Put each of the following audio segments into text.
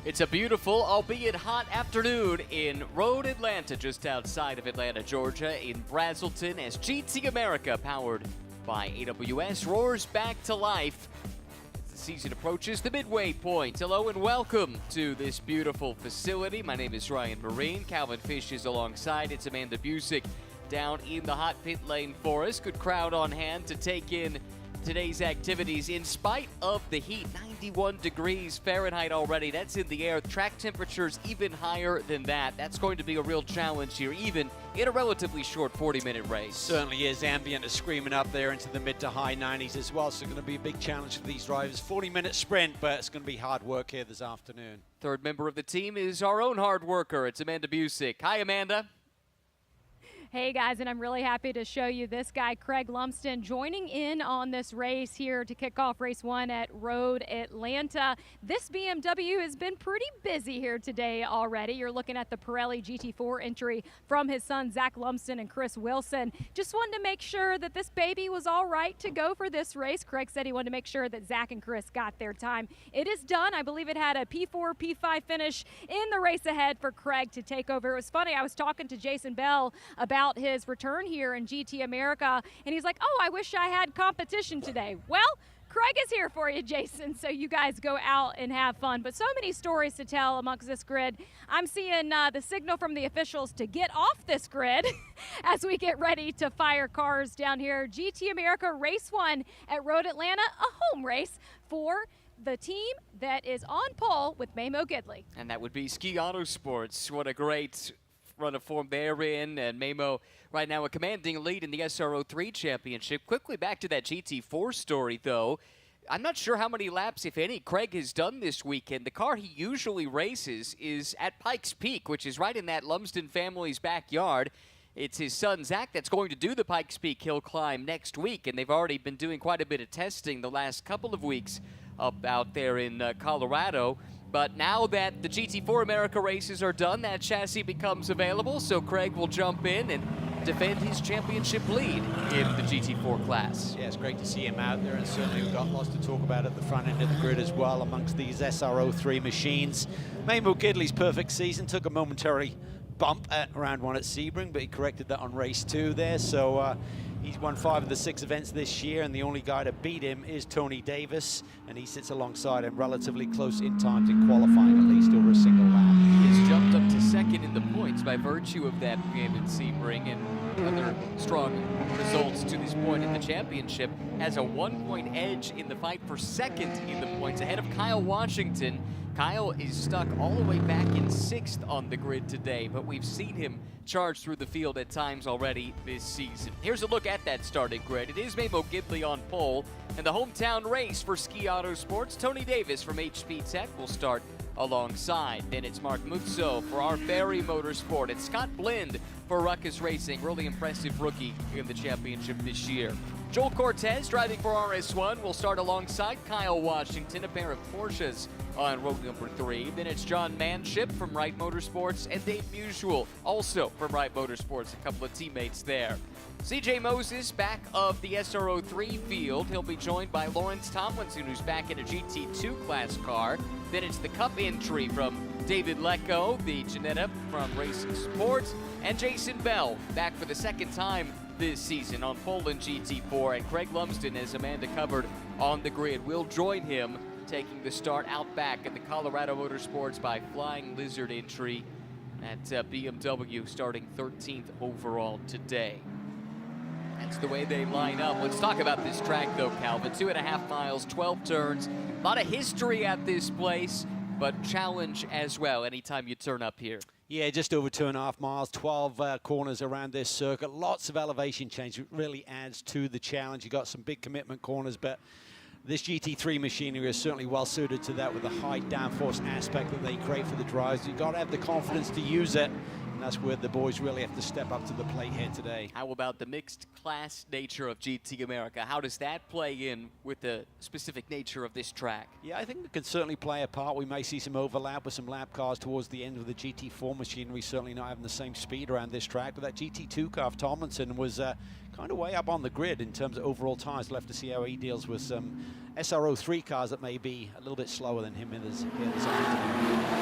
It's a beautiful, albeit hot afternoon in Road Atlanta, just outside of Atlanta, Georgia, in Brazelton, as GT America, powered by AWS, roars back to life as the season approaches the midway point. Hello and welcome to this beautiful facility. My name is Ryan Marine. Calvin Fish is alongside. It's Amanda Busick down in the hot pit lane for us. Good crowd on hand to take in today's activities in spite of the heat. 91 degrees Fahrenheit already. That's in the air. Track temperatures even higher than that. That's going to be a real challenge here, even in a relatively short 40-minute race. Certainly is. Ambient is screaming up there into the mid to high 90s as well, so it's going to be a big challenge for these drivers. 40-minute sprint, but it's going to be hard work here this afternoon. Third member of the team is our own hard worker. It's Amanda Busick. Hi, Amanda. Hey guys, and I'm really happy to show you this guy, Craig Lumsden, joining in on this race here to kick off race 1 at Road Atlanta. This BMW has been pretty busy here today already. You're looking at the Pirelli GT4 entry from his son, Zach Lumsden and Chris Wilson. Just wanted to make sure that this baby was all right to go for this race. Craig said he wanted to make sure that Zach and Chris got their time. It is done. I believe it had a P4, P5 finish in the race ahead for Craig to take over. It was funny, I was talking to Jason Bell about his return here in GT America, and he's like, oh, I wish I had competition today. Well, Craig is here for you, Jason, so you guys go out and have fun. But so many stories to tell amongst this grid. I'm seeing the signal from the officials to get off this grid as we get ready to fire cars down here. GT America Race 1 at Road Atlanta, a home race for the team that is on pole with Mamo Gidley. And that would be Ski Auto Sports. What a great run of form they're in, and Mamo right now a commanding lead in the SRO 3 championship. Quickly back to that GT4 story, though. I'm not sure how many laps, if any, Craig has done this weekend. The car he usually races is at Pikes Peak, which is right in that Lumsden family's backyard. It's his son, Zach, that's going to do the Pikes Peak hill climb next week, and they've already been doing quite a bit of testing the last couple of weeks up out there in Colorado. But now that the GT4 America races are done, that chassis becomes available, so Craig will jump in and defend his championship lead in the GT4 class. Yeah, it's great to see him out there, and certainly we've got lots to talk about at the front end of the grid as well amongst these SRO 3 machines. Mamo Gidley's perfect season took a momentary bump at round 1 at Sebring, but he corrected that on race 2 there, so he's won 5 of the 6 events this year, and the only guy to beat him is Tony Davis, and he sits alongside him relatively close in times in qualifying, at least over a single lap. He has jumped up to second in the points by virtue of that win in Sebring and other strong results to this point in the championship. Has a 1-point edge in the fight for second in the points, ahead of Kyle Washington. Kyle is stuck all the way back in 6th on the grid today, but we've seen him charge through the field at times already this season. Here's a look at that starting grid. It is Mamo Gidley on pole, and the hometown race for Ski Auto Sports. Tony Davis from HP Tech will start alongside. Then it's Mark Muzzo for our Ferry Motorsport. It's Scott Blind for Ruckus Racing, really impressive rookie in the championship this year. Joel Cortez driving for RS1 will start alongside Kyle Washington, a pair of Porsches on road number 3. Then it's John Manship from Wright Motorsports and Dave Musial, also from Wright Motorsports, a couple of teammates there. CJ Moses back of the SRO 3 field. He'll be joined by Lawrence Tomlinson, who's back in a GT2 class car. Then it's the Cup entry from David Lecco, the Janetta from Racing Sports, and Jason Bell back for the second time this season on pole in GT4. And Craig Lumsden, as Amanda covered on the grid, will join him taking the start out back at the Colorado Motorsports by Flying Lizard entry at BMW, starting 13th overall today. That's the way they line up. Let's talk about this track, though, Calvin. 2.5 miles, 12 turns. A lot of history at this place, but challenge as well anytime you turn up here. Yeah, just over 2.5 miles, 12 corners around this circuit. Lots of elevation change. It really adds to the challenge. You got some big commitment corners, but this GT3 machinery is certainly well suited to that with the high downforce aspect that they create for the drivers. You've got to have the confidence to use it. And that's where the boys really have to step up to the plate here today. How about the mixed class nature of GT America? How does that play in with the specific nature of this track? Yeah, I think it can certainly play a part. We may see some overlap with some lap cars towards the end of the GT4 machinery, certainly not having the same speed around this track. But that GT2 car of Tomlinson was kind of way up on the grid in terms of overall times. We'll have to see how he deals with some SRO 3 cars that may be a little bit slower than him in this afternoon.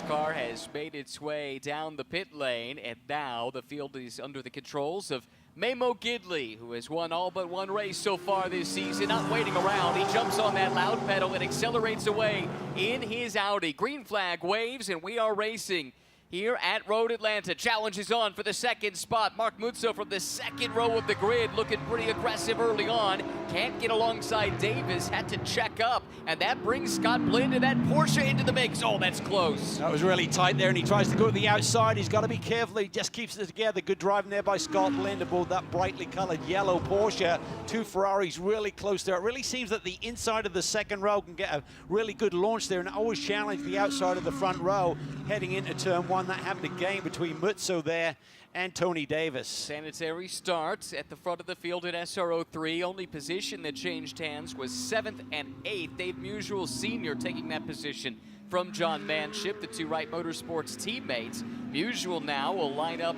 car has made its way down the pit lane, and now the field is under the controls of Memo Gidley, who has won all but one race so far this season, not waiting around. He jumps on that loud pedal and accelerates away in his Audi. Green flag waves, and we are racing here at Road Atlanta. Challenge is on for the second spot. Mark Muzzo from the second row of the grid, looking pretty aggressive early on. Can't get alongside Davis, had to check up, and that brings Scott Blind and that Porsche into the mix. Oh, that's close. That was really tight there, and he tries to go to the outside. He's got to be careful. He just keeps it together. Good driving there by Scott Blind aboard that brightly colored yellow Porsche. Two Ferraris really close there. It really seems that the inside of the second row can get a really good launch there and always challenge the outside of the front row heading into turn one. That happened again between Muzzo there and Tony Davis. Sanitary starts at the front of the field at SRO 3. Only position that changed hands was 7th and 8th. Dave Musial Sr. taking that position from John Manship, the two Wright Motorsports teammates. Musial now will line up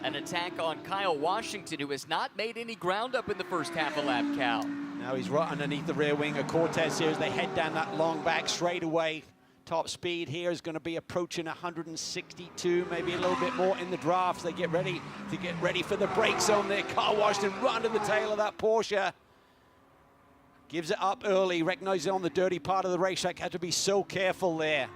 an attack on Kyle Washington, who has not made any ground up in the first half of lap, Cal. Now he's right underneath the rear wing of Cortez here as they head down that long back straightaway. Top speed here is going to be approaching 162, maybe a little bit more in the drafts. They get ready for the brake zone there. Kyle Washington right to the tail of that Porsche. Gives it up early, recognizes on the dirty part of the racetrack. Had to be so careful there.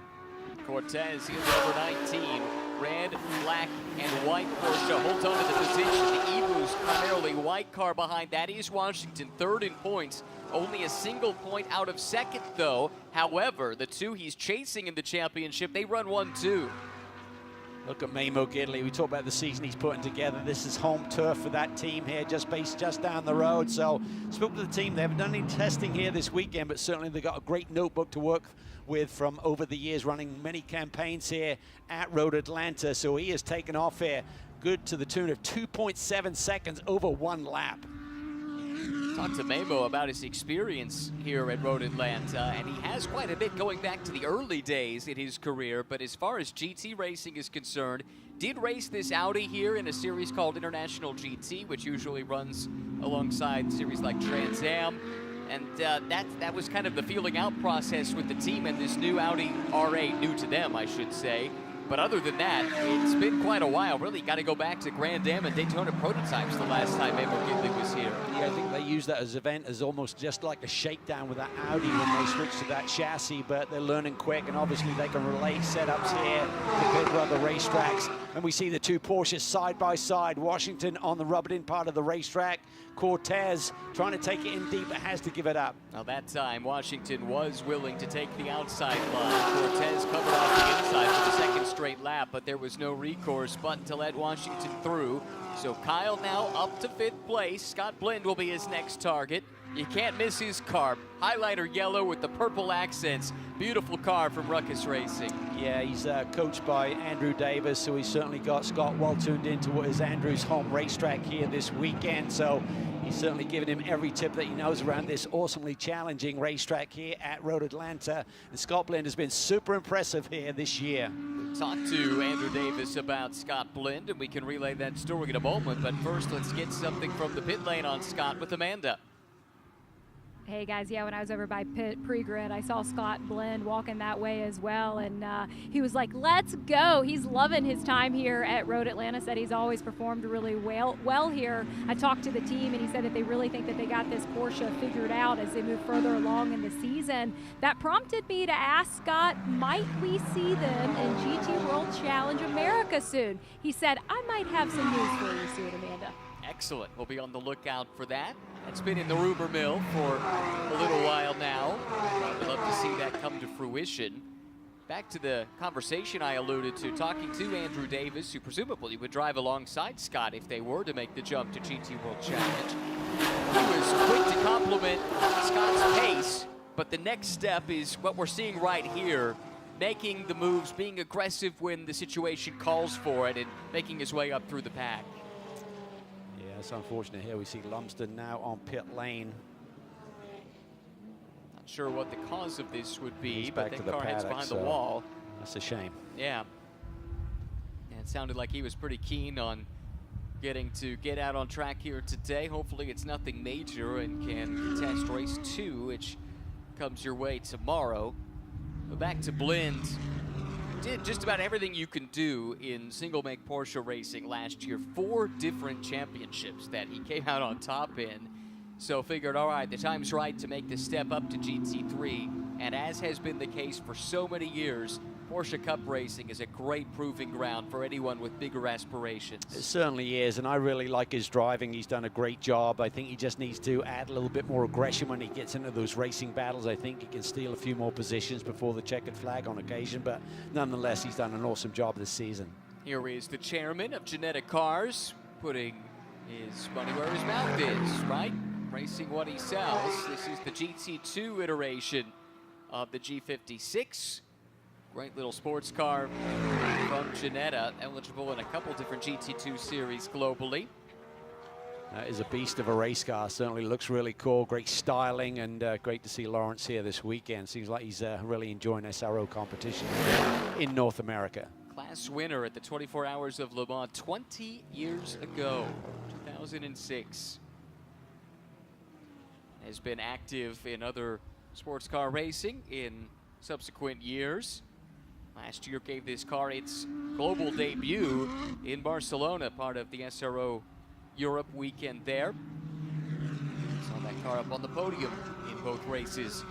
Cortez, he's over 19. Red, black, and white Porsche holds on to the position. The Ebu's primarily white car behind that is Washington, third in points. Only a single point out of second, though. However, the two he's chasing in the championship, they run 1-2. Look at Memo Gidley. We talked about the season he's putting together. This is home turf for that team here, just down the road. So, spoke to the team. They haven't done any testing here this weekend, but certainly they've got a great notebook to work with from over the years, running many campaigns here at Road Atlanta. So he has taken off here, good to the tune of 2.7 seconds over one lap. Talked to Memo about his experience here at Road Atlanta, and he has quite a bit going back to the early days in his career. But as far as GT racing is concerned, did race this Audi here in a series called International GT, which usually runs alongside series like Trans Am. And that was kind of the feeling out process with the team and this new Audi R8, new to them, I should say. But other than that, it's been quite a while. Really got to go back to Grand Am and Daytona prototypes the last time Memo Gidley was here. Yeah, I think they use that as event as almost just like a shakedown with that Audi when they switch to that chassis, but they're learning quick, and obviously they can relay setups here compared to other racetracks. And we see the two Porsches side by side. Washington on the rubbered-in part of the racetrack. Cortez trying to take it in deep, but has to give it up. Now that time, Washington was willing to take the outside line. Cortez covered off the inside for the second straight lap, but there was no recourse but to let Washington through. So Kyle now up to 5th place. Scott Blind will be his next target. You can't miss his car. Highlighter yellow with the purple accents. Beautiful car from Ruckus Racing. Yeah, he's coached by Andrew Davis, so he's certainly got Scott well tuned into what is Andrew's home racetrack here this weekend. So he's certainly given him every tip that he knows around this awesomely challenging racetrack here at Road Atlanta. And Scott Blind has been super impressive here this year. We'll talk to Andrew Davis about Scott Blind, and we can relay that story in a moment. But first, let's get something from the pit lane on Scott with Amanda. Hey guys, yeah, when I was over by pit pre-grid, I saw Scott Blind walking that way as well, and he was like, let's go. He's loving his time here at Road Atlanta, said he's always performed really well here. I talked to the team, and he said that they really think that they got this Porsche figured out as they move further along in the season. That prompted me to ask Scott, might we see them in GT World Challenge America soon? He said, I might have some news for you soon, Amanda. Excellent. We'll be on the lookout for that. That's been in the rumor mill for a little while now. We'd love to see that come to fruition. Back to the conversation I alluded to, talking to Andrew Davis, who presumably would drive alongside Scott if they were to make the jump to GT World Challenge. He was quick to compliment Scott's pace, but the next step is what we're seeing right here, making the moves, being aggressive when the situation calls for it, and making his way up through the pack. It's unfortunate here. We see Lumsden now on pit lane. Not sure what the cause of this would be, He's but back to that the car heads paddock, behind the wall. That's a shame. Yeah. And it sounded like he was pretty keen on getting to get out on track here today. Hopefully it's nothing major and can contest race 2, which comes your way tomorrow. But back to Blind. did just about everything you can do in single-make Porsche racing last year. 4 different championships that he came out on top in. So figured, all right, the time's right to make the step up to GT3. And as has been the case for so many years, Porsche Cup racing is a great proving ground for anyone with bigger aspirations. It certainly is, and I really like his driving. He's done a great job. I think he just needs to add a little bit more aggression when he gets into those racing battles. I think he can steal a few more positions before the checkered flag on occasion, but nonetheless, he's done an awesome job this season. Here is the chairman of Genetic Cars, putting his money where his mouth is, right? Racing what he sells. This is the GT2 iteration of the G56. Great little sports car from Ginetta, eligible in a couple different GT2 series globally. That is a beast of a race car. Certainly looks really cool. Great styling, and great to see Lawrence here this weekend. Seems like he's really enjoying SRO competition in North America. Class winner at the 24 Hours of Le Mans 20 years ago, 2006. Has been active in other sports car racing in subsequent years. Last year gave this car its global debut in Barcelona, part of the SRO Europe weekend there. Saw that car up on the podium in both races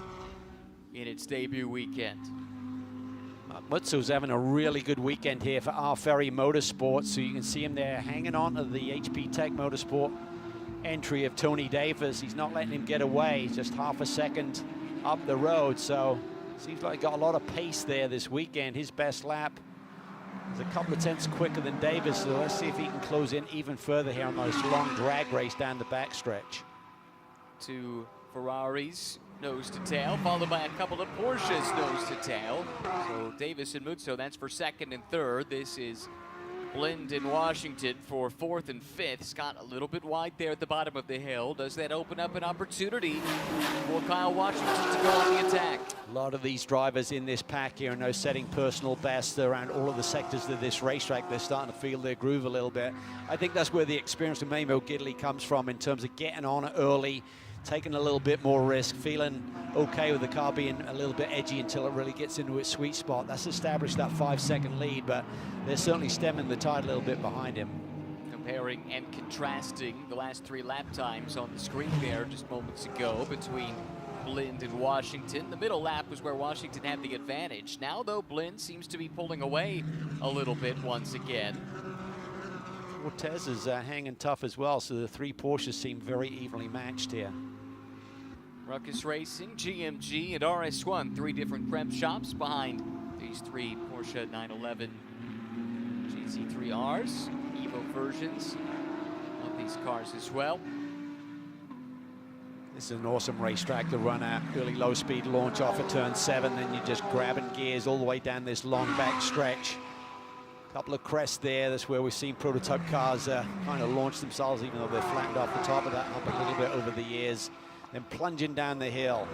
in its debut weekend. Mutsu's having a really good weekend here for our Ferry Motorsports, so you can see him there hanging on to the HP Tech Motorsport entry of Tony Davis. He's not letting him get away. He's just half a second up the road, so seems like he got a lot of pace there this weekend. His best lap is a couple of tenths quicker than Davis, so let's see if he can close in even further here on this long drag race down the backstretch. 2 Ferraris nose to tail, followed by a couple of Porsches nose to tail. So Davis and Mutso, that's for 2nd and 3rd. This is Blind in Washington for 4th and 5th. Scott a little bit wide there at the bottom of the hill. Does that open up an opportunity for Kyle Washington to go on the attack? A lot of these drivers in this pack here are now setting personal bests around all of the sectors of this racetrack. They're starting to feel their groove a little bit. I think that's where the experience of Mamo Gidley comes from in terms of getting on early, taking a little bit more risk, feeling okay with the car being a little bit edgy until it really gets into its sweet spot. That's established that 5-second lead, but they're certainly stemming the tide a little bit behind him. Comparing and contrasting the last 3 lap times on the screen there just moments ago between Blind and Washington. The middle lap was where Washington had the advantage. Now, though, Blind seems to be pulling away a little bit once again. Cortez is hanging tough as well, so the 3 Porsches seem very evenly matched here. Ruckus Racing, GMG, and RS1, 3 different prep shops behind these 3 Porsche 911 GT3Rs, Evo versions of these cars as well. This is an awesome racetrack to run at. Really low speed launch off at turn 7, then you're just grabbing gears all the way down this long back stretch. Couple of crests there. That's where we've seen prototype cars kind of launch themselves, even though they're flattened off the top of that hump a little bit over the years. Then plunging down the hill.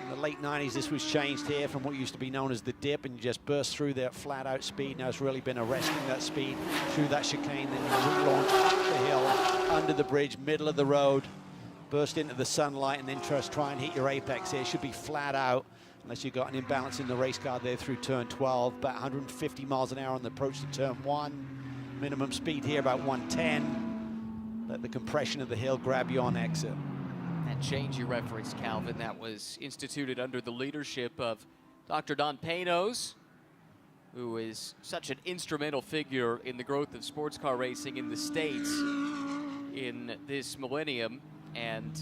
In the late 90s, this was changed here from what used to be known as the dip, and you just burst through that flat out speed. Now it's really been arresting that speed through that chicane, then you relaunch the hill, under the bridge, middle of the road, burst into the sunlight, and then just try and hit your apex here. It should be flat out, unless you've got an imbalance in the race car there through turn 12. About 150 miles an hour on the approach to turn 1. Minimum speed here about 110. Let the compression of the hill grab you on exit. That change you referenced, Calvin, that was instituted under the leadership of Dr. Don Panos, who is such an instrumental figure in the growth of sports car racing in the States in this millennium. And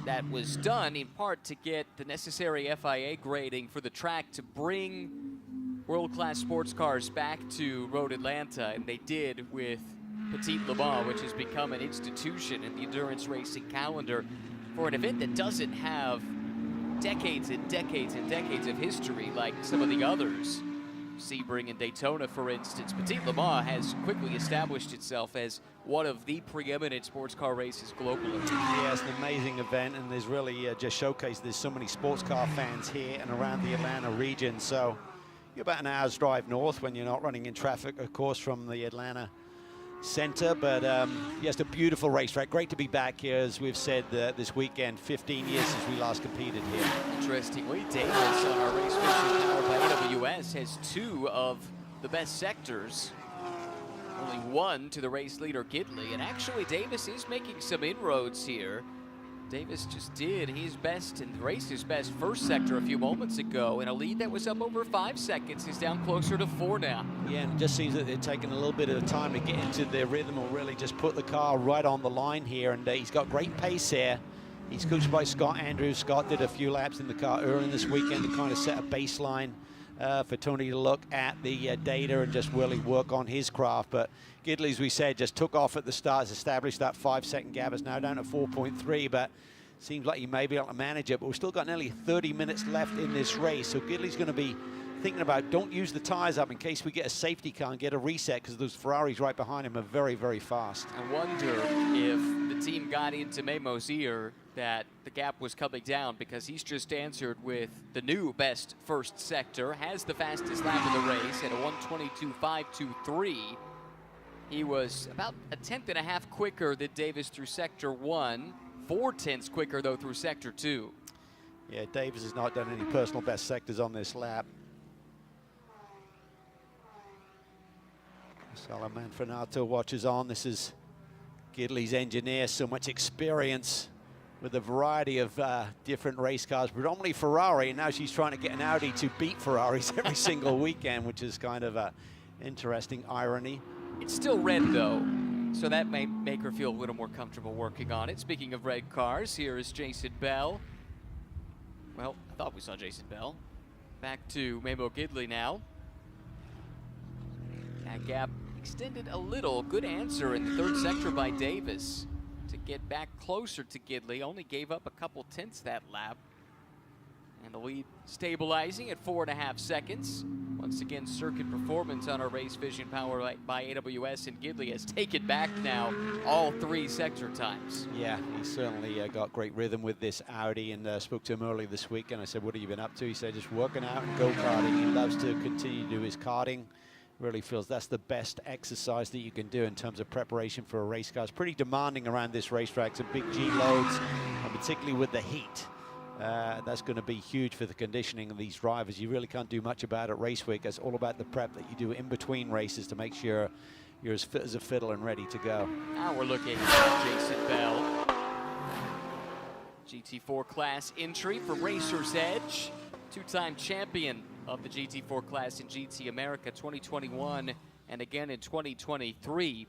that was done in part to get the necessary FIA grading for the track to bring world-class sports cars back to Road Atlanta, and they did with Petit Le Mans, which has become an institution in the endurance racing calendar for an event that doesn't have decades and decades and decades of history like some of the others. Sebring and Daytona, for instance. Petit Le Mans has quickly established itself as one of the preeminent sports car races globally. Yeah, it's an amazing event, and there's really just showcased there's so many sports car fans here and around the Atlanta region. So you're about an hour's drive north when you're not running in traffic, of course, from the Atlanta center. But yes, a beautiful racetrack. Great to be back here, as we've said, this weekend. 15 years since we last competed here. Interestingly, Davis on our race fishing powered by AWS has 2 of the best sectors. Only 1 to the race leader, Gidley. And actually, Davis is making some inroads here. Davis just did his best and raced his best first sector a few moments ago in a lead that was up over 5 seconds. He's down closer to 4 now. Yeah, and it just seems that they're taking a little bit of time to get into their rhythm or really just put the car right on the line here. And he's got great pace here. He's coached by Scott Andrews. Scott did a few laps in the car early this weekend to kind of set a baseline for Tony to look at the data and just really work on his craft. But Gidley, as we said, just took off at the start, has established that 5-second gap. It's now down to 4.3, but seems like he may be able to manage it. But we've still got nearly 30 minutes left in this race, so Gidley's going to be thinking about don't use the tires up in case we get a safety car and get a reset, because those Ferraris right behind him are very, very fast. I wonder if the team got into Memo's ear that the gap was coming down, because he's just answered with the new best first sector, has the fastest lap of the race at a 1:22.523. He was about a 1/10.5 quicker than Davis through sector 1, 4/10 quicker though through sector 2. Yeah, Davis has not done any personal best sectors on this lap. Salaman Fanato watches on. This is Gidley's engineer, so much experience with a variety of different race cars, predominantly Ferrari, and now she's trying to get an Audi to beat Ferraris every single weekend, which is kind of a interesting irony. It's still red though, so that may make her feel a little more comfortable working on it. Speaking of red cars, here is Jason Bell. Well, I thought we saw Jason Bell. Back to Memo Gidley now. That gap extended a little. Good answer in the third sector by Davis to get back closer to Gidley. Only gave up a couple tenths that lap. And the lead stabilizing at 4.5 seconds. Once again, circuit performance on our race vision powered by AWS, and Gidley has taken back now all 3 sector times. Yeah, he's certainly got great rhythm with this Audi, and spoke to him earlier this week, and I said, what have you been up to? He said, just working out and go-karting. He loves to continue to do his karting. Really feels that's the best exercise that you can do in terms of preparation for a race car. It's pretty demanding around this racetrack, some big G loads, and particularly with the heat. That's going to be huge for the conditioning of these drivers. You really can't do much about it race week. It's all about the prep that you do in between races to make sure you're as fit as a fiddle and ready to go. Now we're looking at Jason Bell. GT4 class entry for Racer's Edge. 2-time champion of the GT4 class in GT America 2021 and again in 2023.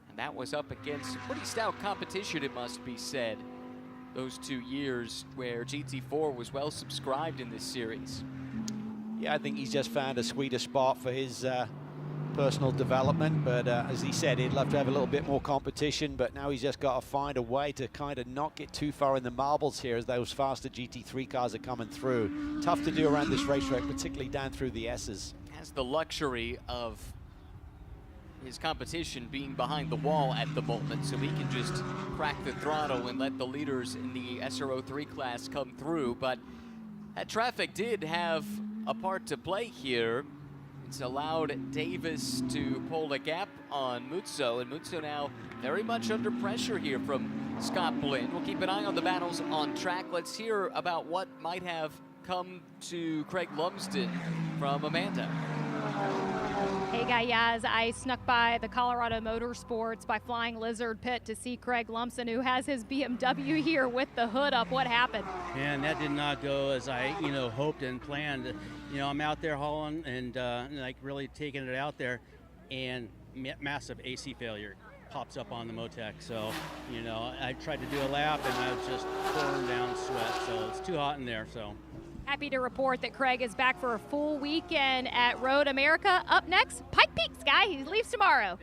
And that was up against pretty stout competition, it must be said. Those 2 years where GT4 was well subscribed in this series. Yeah, I think he's just found a sweeter spot for his personal development, but as he said, he'd love to have a little bit more competition, but now he's just got to find a way to kind of not get too far in the marbles here as those faster GT3 cars are coming through. Tough to do around this racetrack, particularly down through the S's. Has the luxury of his competition being behind the wall at the moment, so he can just crack the throttle and let the leaders in the SRO 3 class come through. But that traffic did have a part to play here. It's allowed Davis to pull a gap on Mutso, and Mutso now very much under pressure here from Scott Blinn. We'll keep an eye on the battles on track. Let's hear about what might have come to Craig Lumsden from Amanda. Hey guys, I snuck by the Colorado Motorsports by Flying Lizard pit to see Craig Lumsden, who has his BMW here with the hood up. What happened? And that did not go as I, hoped and planned. I'm out there hauling and like really taking it out there, and massive AC failure pops up on the Motec. So, I tried to do a lap and I was just pouring down sweat. So it's too hot in there. So. Happy to report that Craig is back for a full weekend at Road America. Up next, Pike Peak, Sky. He leaves tomorrow.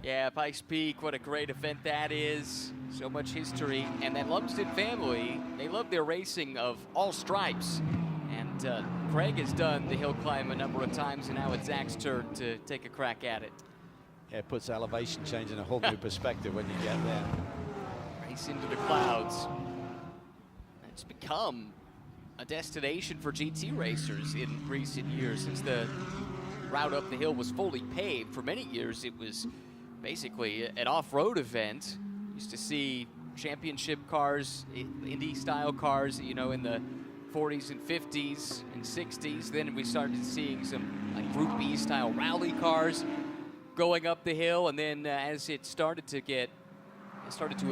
Yeah, Pikes Peak, what a great event that is. So much history. And that Lumsden family, they love their racing of all stripes. And Craig has done the hill climb a number of times, and now it's Zach's turn to take a crack at it. Yeah, it puts elevation change in a whole new perspective when you get there. Race into the clouds. It's become a destination for GT racers in recent years. Since the route up the hill was fully paved, for many years it was basically an off-road event. Used to see championship cars, Indy style cars, in the 40s and 50s and 60s. Then we started seeing some like Group B style rally cars going up the hill, and then as it started to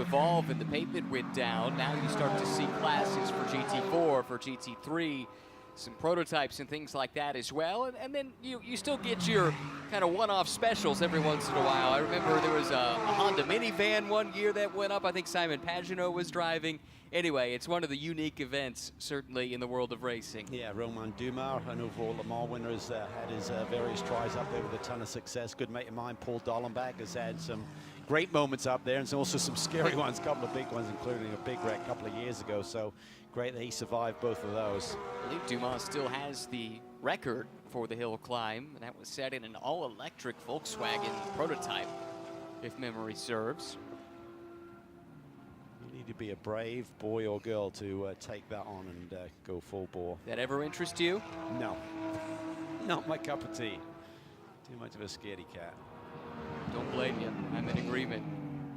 evolve and the pavement went down, now you start to see classes for GT4, for GT3, some prototypes and things like that as well. And then you still get your kind of one-off specials every once in a while. I remember there was a Honda minivan one year that went up. I think Simon Pagenaud was driving. Anyway, it's one of the unique events, certainly, in the world of racing. Yeah, Romain Dumas, an overall Le Mans winner, has had his various tries up there with a ton of success. Good mate of mine, Paul Dollenbach, has had some great moments up there, and also some scary ones, a couple of big ones, including a big wreck a couple of years ago. So great that he survived both of those. I believe Dumas still has the record for the hill climb, and that was set in an all-electric Volkswagen prototype, if memory serves. You need to be a brave boy or girl to take that on and go full bore. That ever interest you? No, not my cup of tea. Too much of a scaredy cat. Don't blame you. I'm in agreement.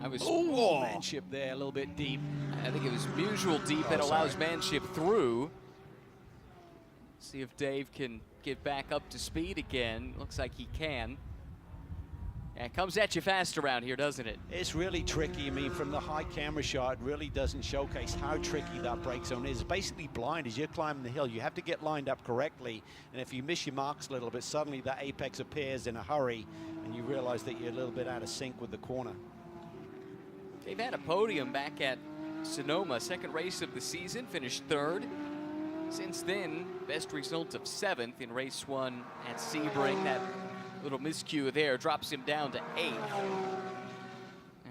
I was manship there, a little bit deep. I think it was mutual deep that allows manship through. See if Dave can get back up to speed again. Looks like he can. Yeah, it comes at you fast around here, doesn't it? It's really tricky. I mean, from the high camera shot, it really doesn't showcase how tricky that brake zone is. It's basically blind as you're climbing the hill. You have to get lined up correctly, and if you miss your marks a little bit, suddenly that apex appears in a hurry, and you realize that you're a little bit out of sync with the corner. They've had a podium back at Sonoma, second race of the season, finished third. Since then, best result of 7th in race 1 at Sebring. That little miscue there drops him down to 8th.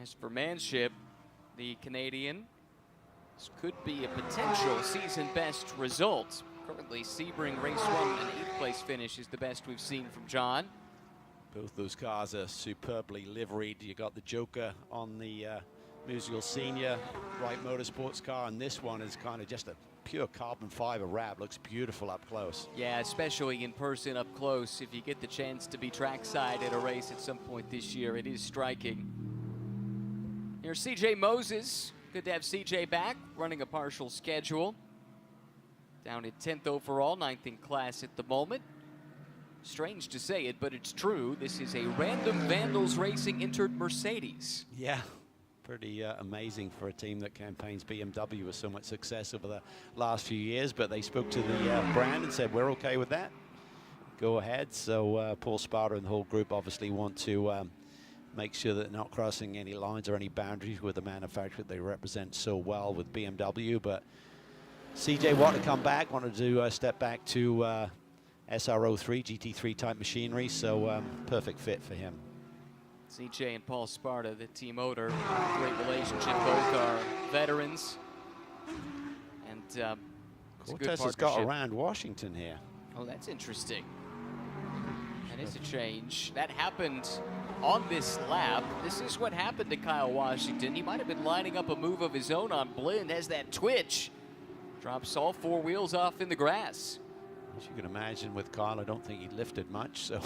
As for manship, the Canadian, this could be a potential season best result. Currently, Sebring race 1 and 8th place finish is the best we've seen from John. Both those cars are superbly liveried. You got the Joker on the Musial Senior Wright Motorsports car, and this one is kind of just a pure carbon fiber wrap. Looks beautiful up close. Yeah, especially in person up close. If you get the chance to be trackside at a race at some point this year, it is striking. Here's CJ Moses. Good to have CJ back, running a partial schedule. Down at 10th overall, 9th in class at the moment. Strange to say it, but it's true. This is a Random Vandals Racing entered Mercedes. Yeah, pretty amazing for a team that campaigns BMW with so much success over the last few years, but they spoke to the brand and said, we're okay with that. Go ahead. So Paul Sparta and the whole group obviously want to make sure that they're not crossing any lines or any boundaries with the manufacturer that they represent so well with BMW. But CJ wanted to come back, wanted to step back to SRO3, GT3 type machinery, so perfect fit for him. CJ and Paul Sparta, the team owner, great relationship. Both are veterans, and Cortez has got around Washington here. Oh, that's interesting. That is a change. That happened on this lap. This is what happened to Kyle Washington. He might have been lining up a move of his own on Blind, has that twitch. Drops all 4 wheels off in the grass. As you can imagine with Kyle, I don't think he lifted much, so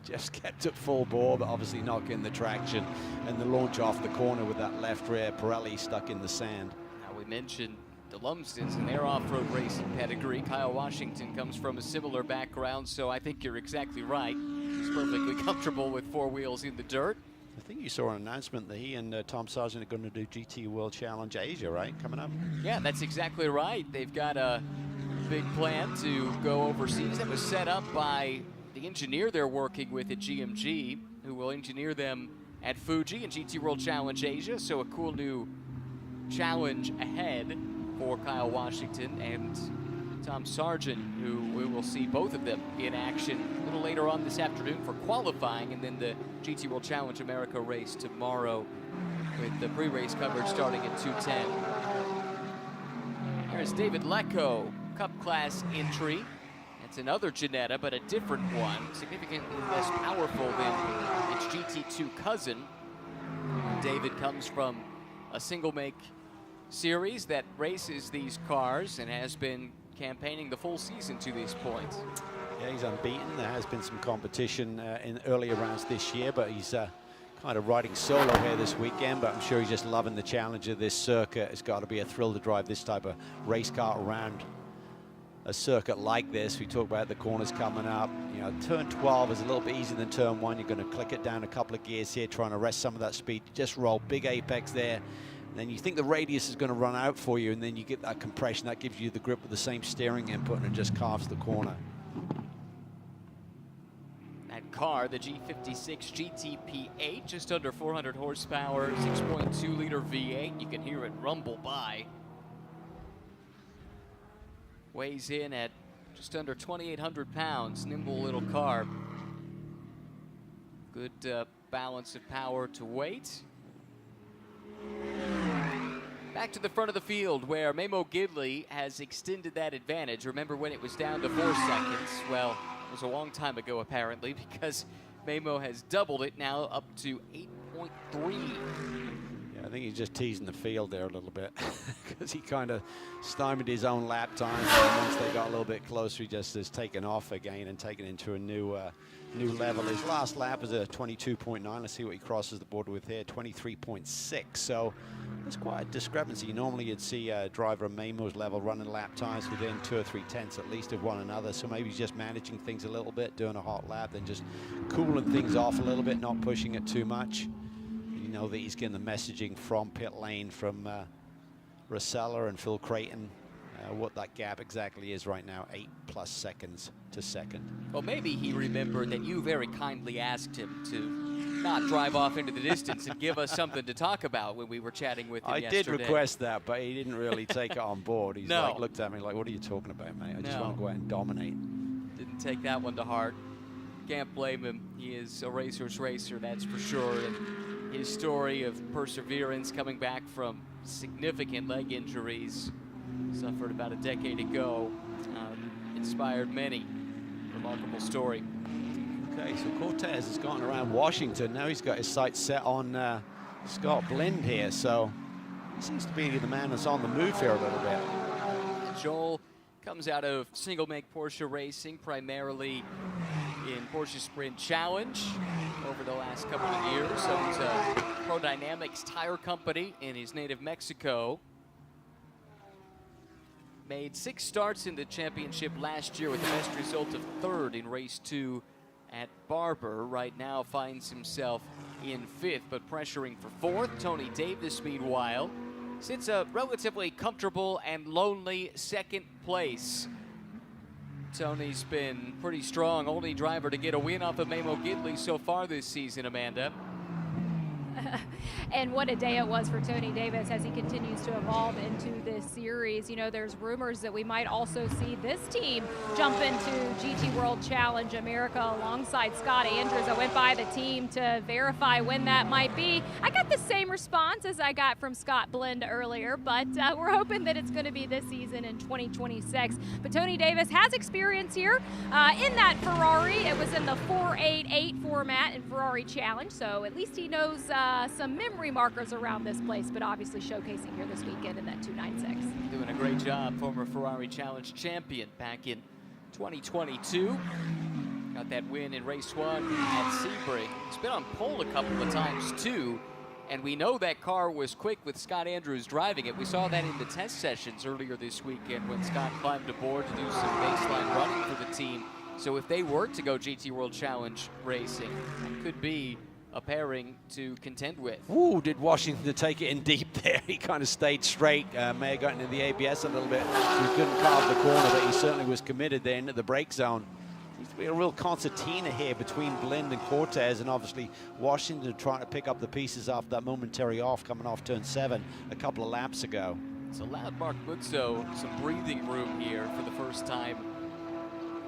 just kept it full bore, but obviously not getting the traction and the launch off the corner with that left rear Pirelli stuck in the sand. Now we mentioned the Lumsdens and their off-road racing pedigree. Kyle Washington comes from a similar background, so I think you're exactly right. He's perfectly comfortable with 4 wheels in the dirt. I think you saw an announcement that he and Tom Sargent are going to do GT World Challenge Asia, right, coming up? Yeah, that's exactly right. They've got a big plan to go overseas. That was set up by the engineer they're working with at GMG, who will engineer them at Fuji and GT World Challenge Asia. So a cool new challenge ahead for Kyle Washington and Tom Sargent, who we will see both of them in action a little later on this afternoon for qualifying, and then the GT World Challenge America race tomorrow with the pre-race coverage starting at 2:10. Here's David Lecco, Cup class entry. That's another Ginetta, but a different one, significantly less powerful than its GT2 cousin. David comes from a single-make series that races these cars and has been campaigning the full season to this point. Yeah, he's unbeaten. There has been some competition in earlier rounds this year, but he's kind of riding solo here this weekend, but I'm sure he's just loving the challenge of this circuit. It's got to be a thrill to drive this type of race car around a circuit like this. We talk about the corners coming up. You know, turn 12 is a little bit easier than turn 1. You're going to click it down a couple of gears here, trying to rest some of that speed. Just roll big apex there. And then you think the radius is going to run out for you, and then you get that compression. That gives you the grip with the same steering input, and it just carves the corner. That car, the G56 GTP8, just under 400 horsepower, 6.2-liter V8. You can hear it rumble by. Weighs in at just under 2,800 pounds, nimble little car. Good balance of power to weight. Back to the front of the field where Memo Gidley has extended that advantage. Remember when it was down to 4 seconds? Well, it was a long time ago apparently, because Memo has doubled it now up to 8.3. I think he's just teasing the field there a little bit because he kind of stymied his own lap time. And once they got a little bit closer, he just has taken off again and taken into a new level. His last lap is a 22.9. Let's see what he crosses the border with here, 23.6. So there's quite a discrepancy. Normally you'd see a driver of Memo's level running lap times within 2 or 3 tenths at least of one another. So maybe he's just managing things a little bit, doing a hot lap, then just cooling things off a little bit, not pushing it too much. You know that he's getting the messaging from pit lane from Rosella and Phil Creighton, what that gap exactly is right now, 8+ seconds to second. Well, maybe he remembered that you very kindly asked him to not drive off into the distance and give us something to talk about when we were chatting with him yesterday. I did request that, but he didn't really take it on board. He's like looked at me like, what are you talking about, mate? I just want to go out and dominate. Didn't take that one to heart. Can't blame him. He is a racer's racer, that's for sure. And his story of perseverance coming back from significant leg injuries, suffered about a decade ago, inspired many. Remarkable story. Okay, so Cortez has gone around Washington. Now he's got his sights set on Scott Blind here, so he seems to be the man that's on the move here a little bit. Joel comes out of single-make Porsche racing, primarily in Porsche Sprint Challenge over the last couple of years. Owns a Pro Dynamics tire company in his native Mexico. Made 6 starts in the championship last year with the best result of 3rd in race 2 at Barber. Right now finds himself in 5th, but pressuring for 4th. Tony Davis, meanwhile, sits a relatively comfortable and lonely 2nd place. Tony's been pretty strong, only driver to get a win off of Memo Gidley so far this season, Amanda. And what a day it was for Tony Davis as he continues to evolve into this series. You know, there's rumors that we might also see this team jump into GT World Challenge America alongside Scott Andrews. I went by the team to verify when that might be. I got the same response as I got from Scott Blind earlier, but we're hoping that it's going to be this season in 2026. But Tony Davis has experience here in that Ferrari. It was in the 488 format in Ferrari Challenge, so at least he knows some memory markers around this place, but obviously showcasing here this weekend in that 296. Doing a great job, former Ferrari Challenge champion back in 2022. Got that win in race 1 at Sebring. He's been on pole a couple of times too, and we know that car was quick with Scott Andrews driving it. We saw that in the test sessions earlier this weekend when Scott climbed aboard to do some baseline running for the team. So if they were to go GT World Challenge racing, that could be a pairing to contend with. Ooh, did Washington take it in deep there. He kind of stayed straight. May have gotten into the ABS a little bit. He couldn't carve the corner, but he certainly was committed there into the brake zone. Seems to be a real concertina here between Blind and Cortez, and obviously Washington trying to pick up the pieces after that momentary off coming off turn 7 a couple of laps ago. It's allowed Mark Mutzo some breathing room here for the first time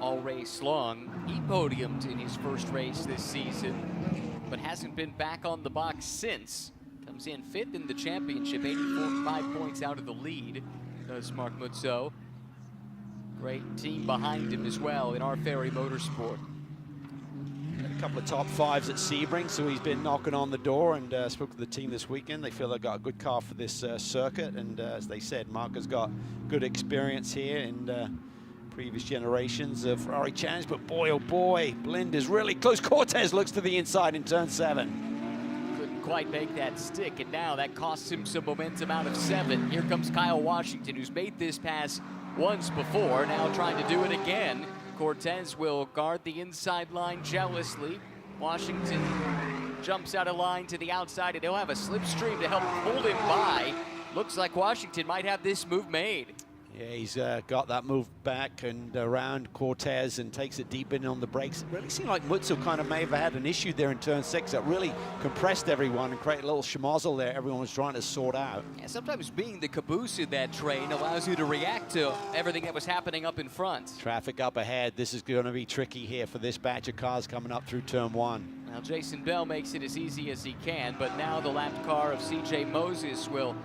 all race long. He podiumed in his first race this season, but hasn't been back on the box since. Comes in 5th in the championship, 85 points out of the lead, does Mark Mutzo. Great team behind him as well in SRO Motorsport. Had a couple of top 5s at Sebring, so he's been knocking on the door, and spoke to the team this weekend. They feel they've got a good car for this circuit, and as they said, Mark has got good experience here in previous generations of Ferrari Challenge, but boy, oh boy, Blind is really close. Cortez looks to the inside in turn 7. Couldn't quite make that stick, and now that costs him some momentum out of 7. Here comes Kyle Washington, who's made this pass once before, now trying to do it again. Cortez will guard the inside line jealously. Washington jumps out of line to the outside, and he'll have a slipstream to help pull him by. Looks like Washington might have this move made. Yeah, he's got that move back and around Cortez and takes it deep in on the brakes. It really seemed like Mutsu kind of may have had an issue there in turn 6 that really compressed everyone and created a little schmozzle there everyone was trying to sort out. Yeah, sometimes being the caboose in that train allows you to react to everything that was happening up in front. Traffic up ahead. This is going to be tricky here for this batch of cars coming up through turn 1. Now Jason Bell makes it as easy as he can, but now the lapped car of CJ Moses will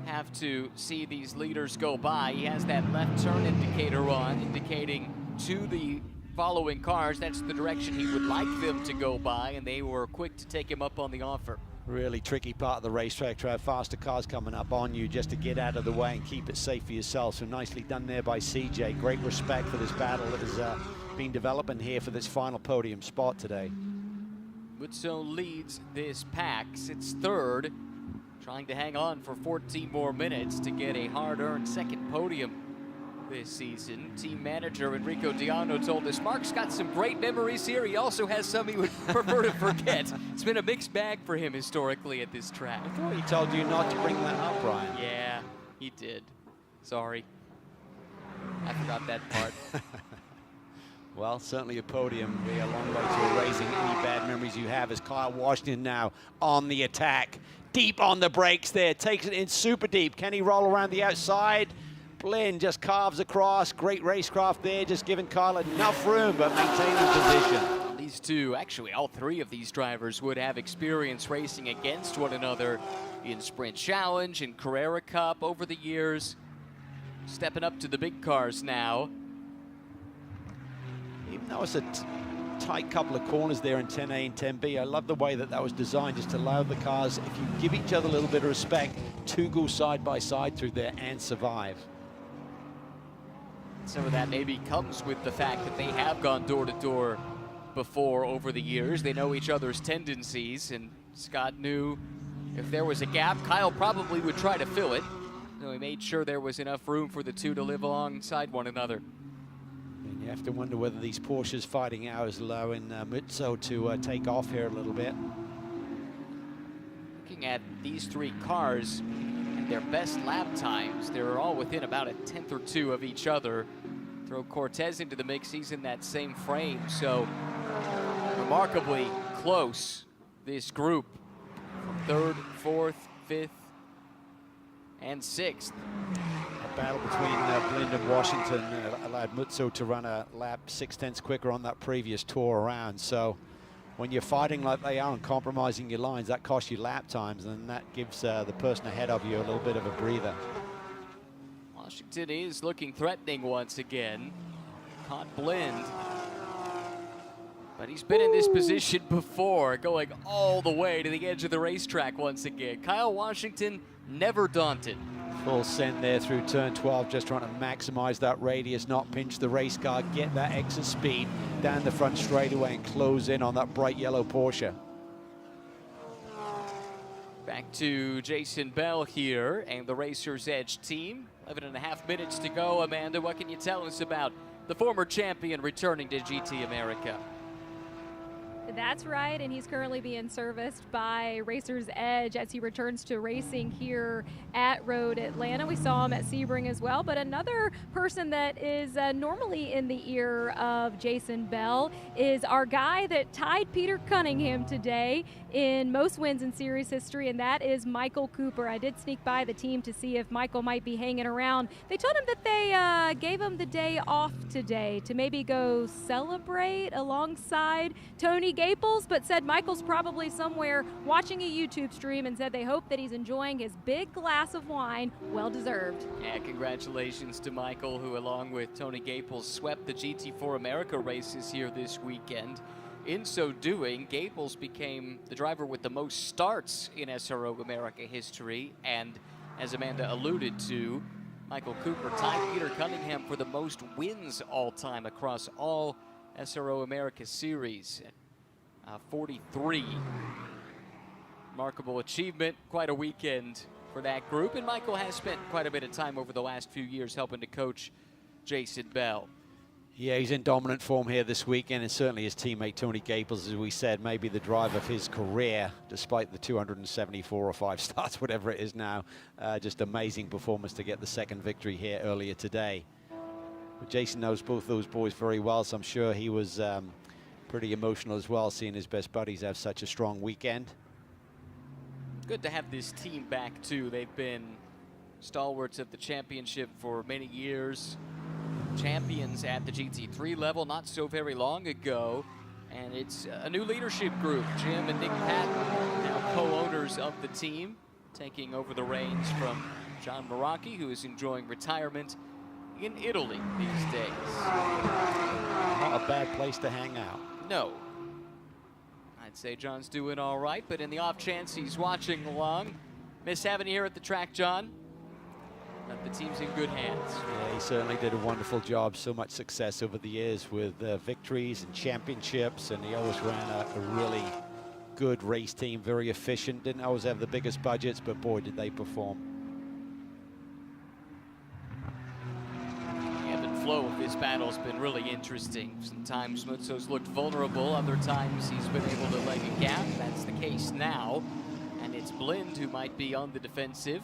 have to see these leaders go by. He has that left turn indicator on, indicating to the following cars that's the direction he would like them to go by, and they were quick to take him up on the offer. Really tricky part of the racetrack to have faster cars coming up on you just to get out of the way and keep it safe for yourself. So nicely done there by CJ. Great respect for this battle that has been developing here for this final podium spot today. Mutsu leads this pack, sits third, trying to hang on for 14 more minutes to get a hard-earned second podium this season. Team manager Enrico Diano told us Mark's got some great memories here. He also has some he would prefer to forget. It's been a mixed bag for him historically at this track. I thought he told you not to bring that up, Brian. Yeah, he did. Sorry. I forgot that part. Well, certainly a podium will be a long way to erasing any bad memories you have as Kyle Washington now on the attack. Deep on the brakes there, takes it in super deep. Can he roll around the outside? Blinn just carves across. Great racecraft there, just giving Kyle enough room, but maintaining position. These two, actually all three of these drivers would have experience racing against one another in Sprint Challenge and Carrera Cup over the years. Stepping up to the big cars now. Even though it's a tight couple of corners there in 10A and 10B, I love the way that was designed, just to allow the cars, if you give each other a little bit of respect, to go side by side through there and survive. Some of that maybe comes with the fact that they have gone door to door before over the years. They know each other's tendencies, and Scott knew if there was a gap, Kyle probably would try to fill it. So he made sure there was enough room for the two to live alongside one another. And you have to wonder whether these Porsches fighting out is allowing Mutsu to take off here a little bit. Looking at these three cars and their best lap times, they're all within about a tenth or two of each other. Throw Cortez into the mix, he's in that same frame, so remarkably close, this group. Third, fourth, fifth, and sixth. A battle between Blinn and Washington allowed Mutsu to run a lap 6/10 quicker on that previous tour around. So when you're fighting like they are and compromising your lines, that costs you lap times, and that gives the person ahead of you a little bit of a breather. Washington is looking threatening once again. Caught Blinn. But he's been in this position before, going all the way to the edge of the racetrack once again. Kyle Washington, never daunted. Full send there through turn 12, just trying to maximize that radius, not pinch the race car, get that exit speed down the front straightaway and close in on that bright yellow Porsche. Back to Jason Bell here and the Racer's Edge team. 11.5 minutes to go. Amanda, what can you tell us about the former champion returning to GT America? That's right, and he's currently being serviced by Racer's Edge as he returns to racing here at Road Atlanta. We saw him at Sebring as well, but another person that is normally in the ear of Jason Bell is our guy that tied Peter Cunningham today in most wins in series history, and that is Michael Cooper. I did sneak by the team to see if Michael might be hanging around. They told him that they gave him the day off today to maybe go celebrate alongside Tony Gaples, but said Michael's probably somewhere watching a YouTube stream and said they hope that he's enjoying his big glass of wine. Well deserved. Yeah, congratulations to Michael, who along with Tony Gaples swept the GT4 America races here this weekend. In so doing, Gaples became the driver with the most starts in SRO America history, and as Amanda alluded to, Michael Cooper tied Peter Cunningham for the most wins all time across all SRO America series. 43. Remarkable achievement, quite a weekend for that group, and Michael has spent quite a bit of time over the last few years helping to coach Jason Bell. Yeah, he's in dominant form here this weekend, and certainly his teammate Tony Gaples, as we said, may be the drive of his career, despite the 274 or 5 starts, whatever it is now. Just amazing performance to get the second victory here earlier today. But Jason knows both those boys very well, so I'm sure he was pretty emotional as well, seeing his best buddies have such a strong weekend. Good to have this team back, too. They've been stalwarts of the championship for many years. Champions at the GT3 level not so very long ago. And it's a new leadership group. Jim and Nick Patton, now co-owners of the team, taking over the reins from John Maraki, who is enjoying retirement in Italy these days. Not a bad place to hang out. No. I'd say John's doing all right, but in the off chance he's watching along, miss having you here at the track, John. But the team's in good hands. Yeah, he certainly did a wonderful job. So much success over the years with victories and championships, and he always ran a really good race team, very efficient. Didn't always have the biggest budgets, but boy, did they perform. The ebb and flow of this battle's been really interesting. Sometimes Mutso's looked vulnerable, other times he's been able to leg a gap. That's the case now. And it's Blind who might be on the defensive.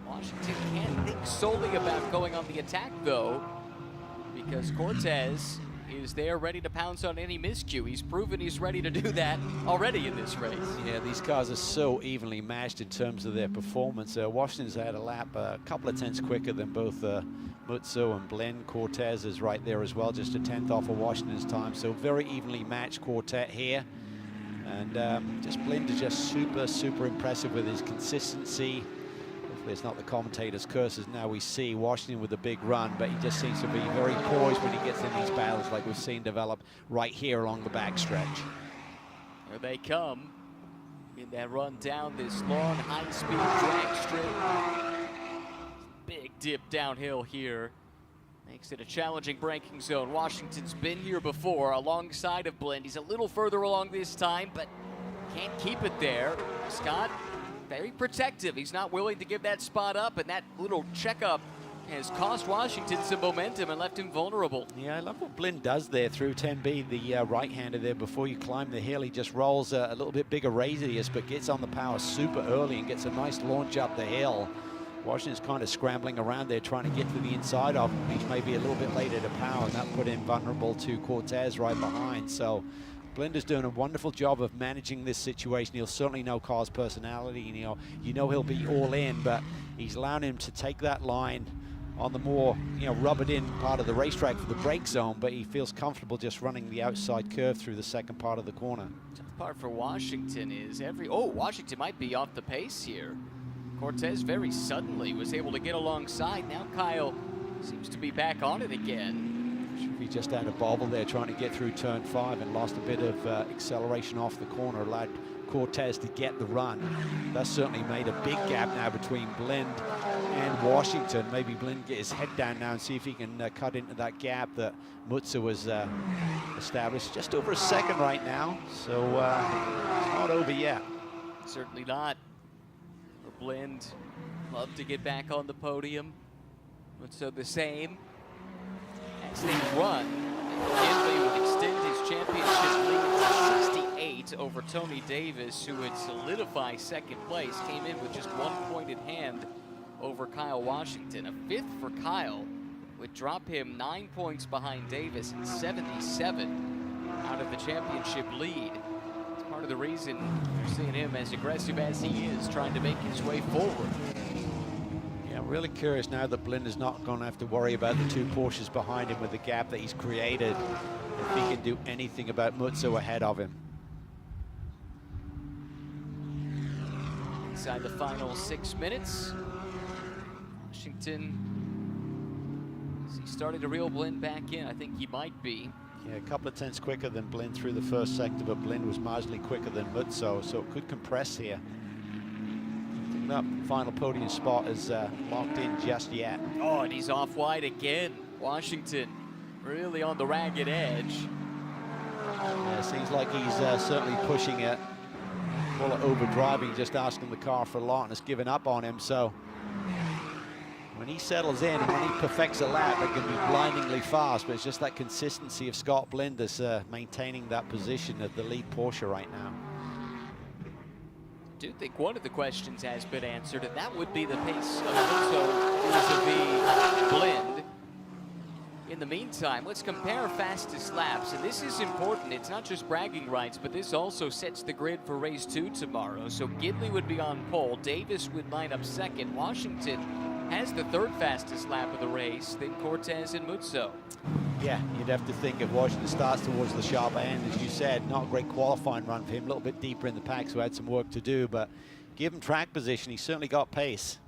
Washington can't think solely about going on the attack, though, because Cortez is there ready to pounce on any miscue. He's proven he's ready to do that already in this race. Yeah, these cars are so evenly matched in terms of their performance. Washington's had a lap a couple of tenths quicker than both Mutso and Blind. Cortez is right there as well, just a tenth off of Washington's time. So very evenly matched quartet here. And just Blind is just super impressive with his consistency. It's not the commentator's curses. Now we see Washington with a big run, but he just seems to be very poised when he gets in these battles, like we've seen develop right here along the backstretch. Here they come in that run down this long, high-speed drag strip. Big dip downhill here. Makes it a challenging braking zone. Washington's been here before alongside of Blind. He's a little further along this time, but can't keep it there. Scott, very protective. He's not willing to give that spot up, and that little checkup has cost Washington some momentum and left him vulnerable. Yeah, I love what Blind does there through 10B, the right-hander there. Before you climb the hill, he just rolls a little bit bigger radius, but gets on the power super early and gets a nice launch up the hill. Washington's kind of scrambling around there trying to get to the inside of him. He's maybe a little bit later to power, and that put him vulnerable to Cortez right behind. So Blind is doing a wonderful job of managing this situation. He'll certainly know Carl's personality, and you know he'll be all in, but he's allowing him to take that line on the more, rubbered in part of the racetrack for the brake zone, but he feels comfortable just running the outside curve through the second part of the corner. Tough part for Washington is Washington might be off the pace here. Cortez very suddenly was able to get alongside. Now Kyle seems to be back on it again. He just had a bobble there trying to get through turn 5 and lost a bit of acceleration off the corner, allowed Cortez to get the run. That's certainly made a big gap now between Blind and Washington. Maybe Blind get his head down now and see if he can cut into that gap that Mutso was established. Just over a second right now, so it's not over yet. Certainly not. For Blind, love to get back on the podium. Mutso the same. As they run, Ginley would extend his championship lead to 68 over Tony Davis, who would solidify second place. Came in with just 1 point in hand over Kyle Washington. A fifth for Kyle would drop him 9 points behind Davis and 77 out of the championship lead. It's part of the reason you're seeing him as aggressive as he is, trying to make his way forward. I'm really curious now that Blind is not going to have to worry about the 2 Porsches behind him with the gap that he's created, if he can do anything about Mutso ahead of him. Inside the final 6 minutes, Washington, is he starting to reel Blind back in? I think he might be. Yeah, a couple of tenths quicker than Blind through the first sector, but Blind was marginally quicker than Mutso, so it could compress here. That final podium spot is locked in just yet. Oh, and he's off wide again. Washington really on the ragged edge. Yeah, seems like he's certainly pushing it. Call it overdriving, just asking the car for a lot, and it's given up on him. So when when he settles in and when he perfects a lap, it can be blindingly fast, but it's just that consistency of Scott Blind that's maintaining that position of the lead Porsche right now. I do think one of the questions has been answered, and that would be the pace of Alonso vis-a-vis Blind. In the meantime, let's compare fastest laps, and this is important. It's not just bragging rights, but this also sets the grid for race 2 tomorrow. So Gidley would be on pole, Davis would line up second, Washington has the 3rd fastest lap of the race, then Cortez and Mutso. Yeah, you'd have to think if Washington starts towards the sharper end, as you said, not a great qualifying run for him, a little bit deeper in the pack, so had some work to do, but given track position, he's certainly got pace.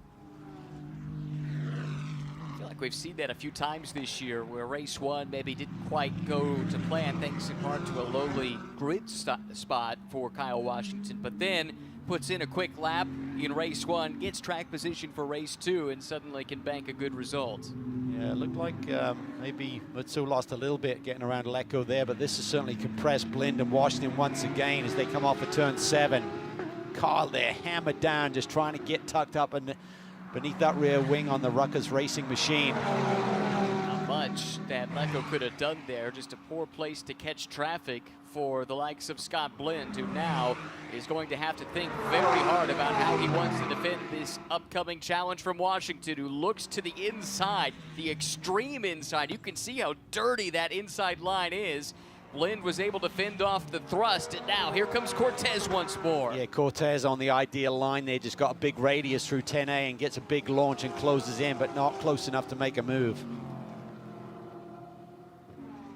We've seen that a few times this year where race 1 maybe didn't quite go to plan thanks in part to a lowly grid spot for Kyle Washington, but then puts in a quick lap in race 1, gets track position for race 2, and suddenly can bank a good result. Yeah, it looked like maybe Mutsu lost a little bit getting around Lecco there, but this has certainly compressed Blind and Washington once again as they come off of turn 7. Kyle there hammered down, just trying to get tucked up and beneath that rear wing on the Ruckus Racing machine. Not much that Lecco could have done there, just a poor place to catch traffic for the likes of Scott Blind, who now is going to have to think very hard about how he wants to defend this upcoming challenge from Washington, who looks to the inside, the extreme inside. You can see how dirty that inside line is. Blind was able to fend off the thrust, and now here comes Cortez once more. Yeah, Cortez on the ideal line there, just got a big radius through 10A and gets a big launch and closes in, but not close enough to make a move.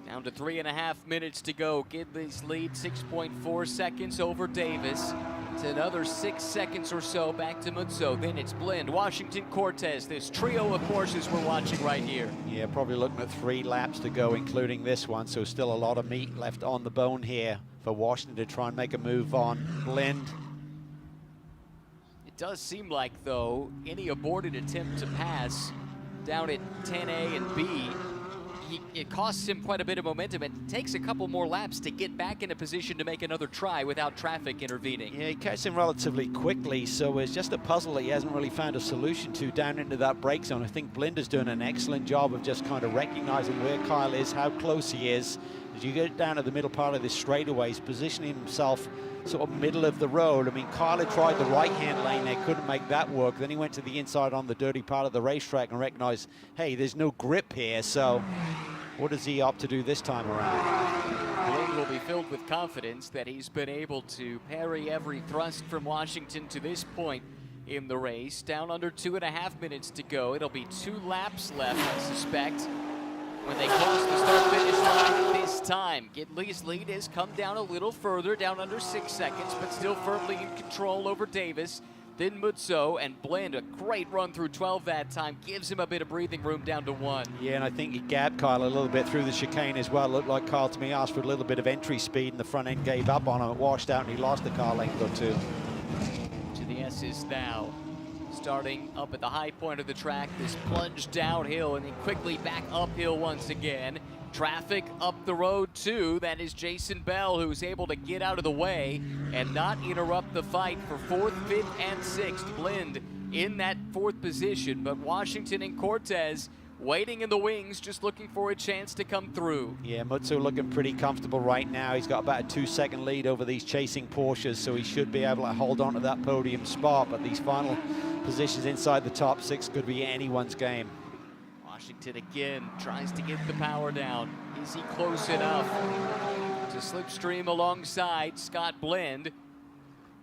Down to 3.5 minutes to go. Gidley's lead 6.4 seconds over Davis. It's another 6 seconds or so back to Mutso. Then it's Blind, Washington, Cortez. This trio of Porsches we're watching right here. Yeah, probably looking at 3 laps to go, including this one. So still a lot of meat left on the bone here for Washington to try and make a move on Blind. It does seem like, though, any aborted attempt to pass down at 10A and B, it costs him quite a bit of momentum. It takes a couple more laps to get back in a position to make another try without traffic intervening. Yeah, he catches him relatively quickly, so it's just a puzzle that he hasn't really found a solution to down into that brake zone. I think Blinder's doing an excellent job of just kind of recognizing where Kyle is, how close he is. As you get down to the middle part of this straightaway, he's positioning himself sort of middle of the road. I mean, Kyle had tried the right-hand lane there, couldn't make that work. Then he went to the inside on the dirty part of the racetrack and recognized, hey, there's no grip here, so what does he opt to do this time around? Blind will be filled with confidence that he's been able to parry every thrust from Washington to this point in the race. Down under 2.5 minutes to go. It'll be 2 laps left, I suspect, when they cross the start-finish line this time. Gidley's lead has come down a little further, down under 6 seconds, but still firmly in control over Davis. Then Mutso, and Blind, a great run through 12 that time, gives him a bit of breathing room down to 1. Yeah, and I think he gapped Kyle a little bit through the chicane as well. Looked like Kyle to me asked for a little bit of entry speed, and the front end gave up on him. It washed out, and he lost the car length or 2. To the S's now. Starting up at the high point of the track, this plunge downhill and then quickly back uphill once again. Traffic up the road too. That is Jason Bell, who's able to get out of the way and not interrupt the fight for 4th, 5th, and 6th. Blind in that 4th position, but Washington and Cortez waiting in the wings, just looking for a chance to come through. Yeah, Mutsu looking pretty comfortable right now. He's got about a 2-second lead over these chasing Porsches, so he should be able to hold on to that podium spot, but these final positions inside the top 6 could be anyone's game. Washington again tries to get the power down. Is he close enough to slipstream alongside Scott Blind?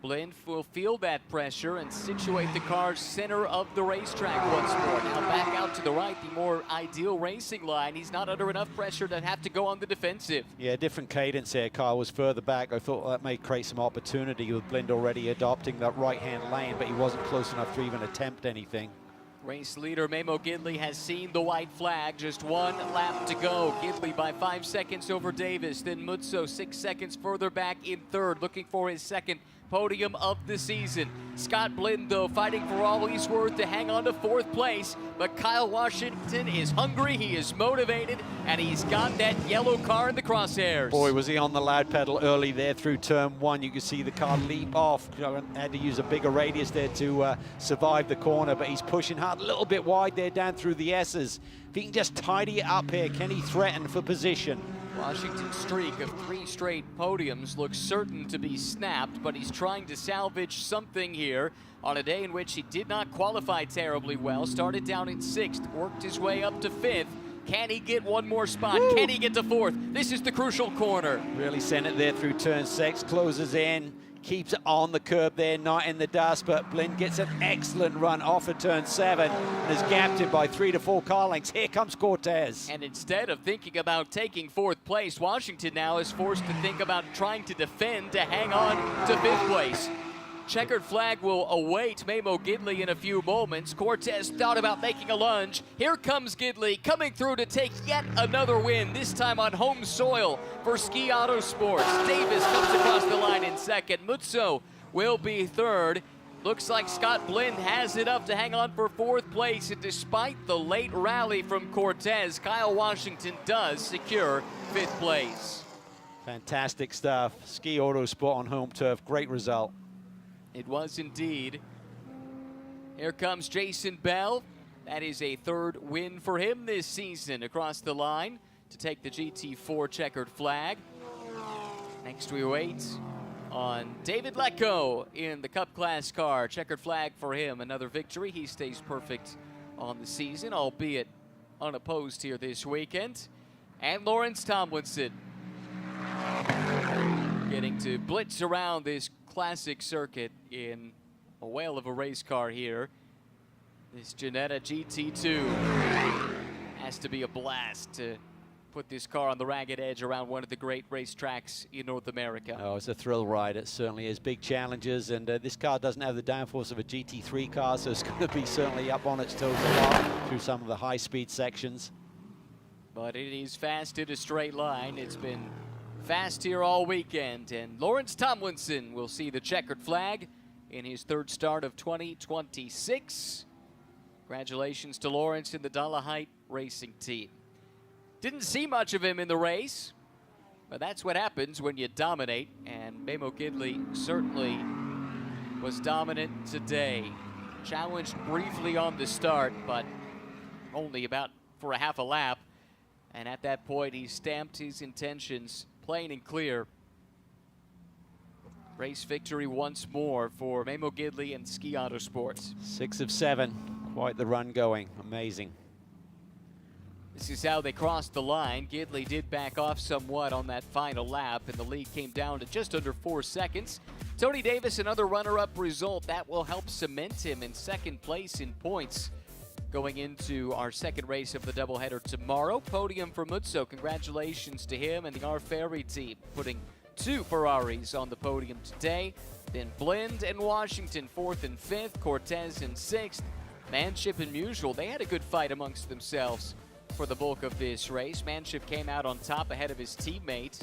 Blind will feel that pressure and situate the car center of the racetrack once more. Now back out to the right, the more ideal racing line. He's not under enough pressure to have to go on the defensive. Yeah, different cadence here. Kyle was further back. I thought that may create some opportunity with Blind already adopting that right-hand lane, but he wasn't close enough to even attempt anything. Race leader Memo Gidley has seen the white flag. Just 1 lap to go. Gidley by 5 seconds over Davis. Then Mutso 6 seconds further back in 3rd, looking for his 2nd podium of the season. Scott Blinn, though, fighting for all he's worth to hang on to 4th place, but Kyle Washington is hungry, he is motivated, and he's got that yellow car in the crosshairs. Boy, was he on the loud pedal early there through turn 1. You could see the car leap off. Had to use a bigger radius there to survive the corner, but he's pushing hard, a little bit wide there down through the S's. If he can just tidy it up here, can he threaten for position? Washington's streak of 3 straight podiums looks certain to be snapped, but he's trying to salvage something here on a day in which he did not qualify terribly well. Started down in 6th, worked his way up to 5th. Can he get one more spot? Woo! Can he get to 4th? This is the crucial corner. Really sent it there through turn 6, closes in, keeps it on the curb there, not in the dust, but Blinn gets an excellent run off of turn 7 and is gapped it by 3 to 4 car lengths. Here comes Cortez. And instead of thinking about taking 4th place, Washington now is forced to think about trying to defend to hang on to 5th place. Checkered flag will await Memo Gidley in a few moments. Cortez thought about making a lunge. Here comes Gidley coming through to take yet another win, this time on home soil for Ski Auto Sports. Davis comes across the line in 2nd. Mutso will be 3rd. Looks like Scott Blinn has it up to hang on for 4th place, and despite the late rally from Cortez, Kyle Washington does secure 5th place. Fantastic stuff. Ski Auto Sport on home turf, great result. It was indeed. Here comes Jason Bell. That is a 3rd win for him this season across the line to take the GT4 checkered flag. Next we wait on David Lecco in the Cup Class car. Checkered flag for him, another victory. He stays perfect on the season, albeit unopposed here this weekend. And Lawrence Tomlinson getting to blitz around this classic circuit in a whale of a race car here. This Ginetta GT2 has to be a blast to put this car on the ragged edge around one of the great racetracks in North America. Oh, it's a thrill ride. It certainly is. Big challenges, and this car doesn't have the downforce of a GT3 car, so it's going to be certainly up on its toes a lot through some of the high-speed sections. But it is fast in a straight line. It's been fast here all weekend, and Lawrence Tomlinson will see the checkered flag in his 3rd start of 2026. Congratulations to Lawrence and the Dollarhide Racing team. Didn't see much of him in the race, but that's what happens when you dominate, and Memo Gidley certainly was dominant today. Challenged briefly on the start, but only about for a half a lap, and at that point he stamped his intentions plain and clear. Race victory once more for Memo Gidley and Ski Auto Sports. 6 of 7, quite the run going, amazing. This is how they crossed the line. Gidley did back off somewhat on that final lap, and the lead came down to just under 4 seconds. Tony Davis, another runner-up result. That will help cement him in 2nd place in points going into our 2nd race of the doubleheader tomorrow. Podium for Mutso. Congratulations to him and the R Ferry team, putting 2 Ferraris on the podium today. Then Blinn and Washington 4th and 5th, Cortez in 6th. Manship and Musial, they had a good fight amongst themselves for the bulk of this race. Manship came out on top ahead of his teammate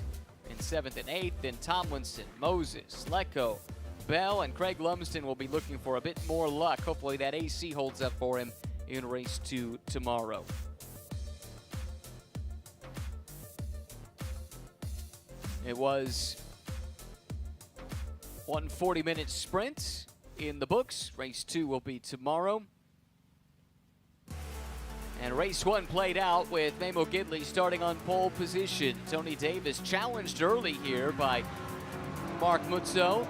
in 7th and 8th. Then Tomlinson, Moses, Lecco, Bell, and Craig Lumsden will be looking for a bit more luck. Hopefully that AC holds up for him in race 2 tomorrow. It was 1 40-minute sprint in the books. Race 2 will be tomorrow. And race 1 played out with Memo Gidley starting on pole position. Tony Davis challenged early here by Mark Mutso,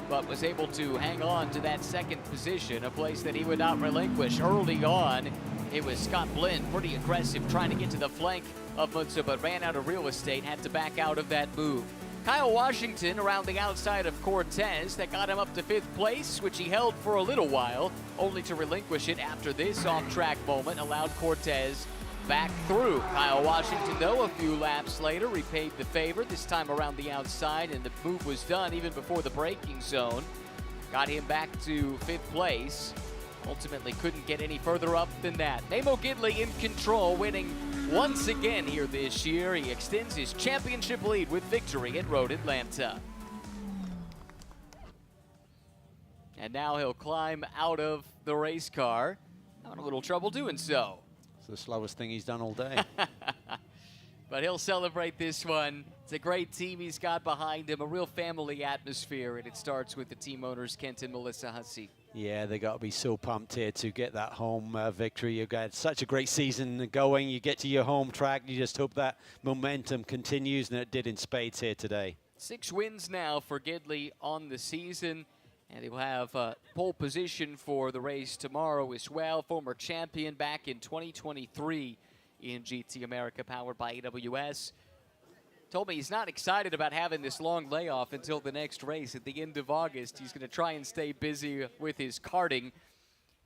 but was able to hang on to that 2nd position, a place that he would not relinquish. Early on, it was Scott Blinn, pretty aggressive, trying to get to the flank of Mutso, but ran out of real estate, had to back out of that move. Kyle Washington around the outside of Cortez. That got him up to 5th place, which he held for a little while, only to relinquish it after this off-track moment allowed Cortez back through. Kyle Washington, though, a few laps later, repaid the favor, this time around the outside, and the move was done even before the braking zone. Got him back to 5th place. Ultimately couldn't get any further up than that. Memo Gidley in control, winning once again here this year. He extends his championship lead with victory at Road Atlanta. And now he'll climb out of the race car. Having a little trouble doing so. It's the slowest thing he's done all day. But he'll celebrate this one. It's a great team he's got behind him, a real family atmosphere, and it starts with the team owners, Kent and Melissa Hussey. Yeah, they got to be so pumped here to get that home victory. You've got such a great season going. You get to your home track, you just hope that momentum continues, and it did in spades here today. 6 wins now for Gidley on the season, and he will have pole position for the race tomorrow as well. Former champion back in 2023 in GT America, powered by AWS. Told me he's not excited about having this long layoff until the next race at the end of August. He's going to try and stay busy with his karting,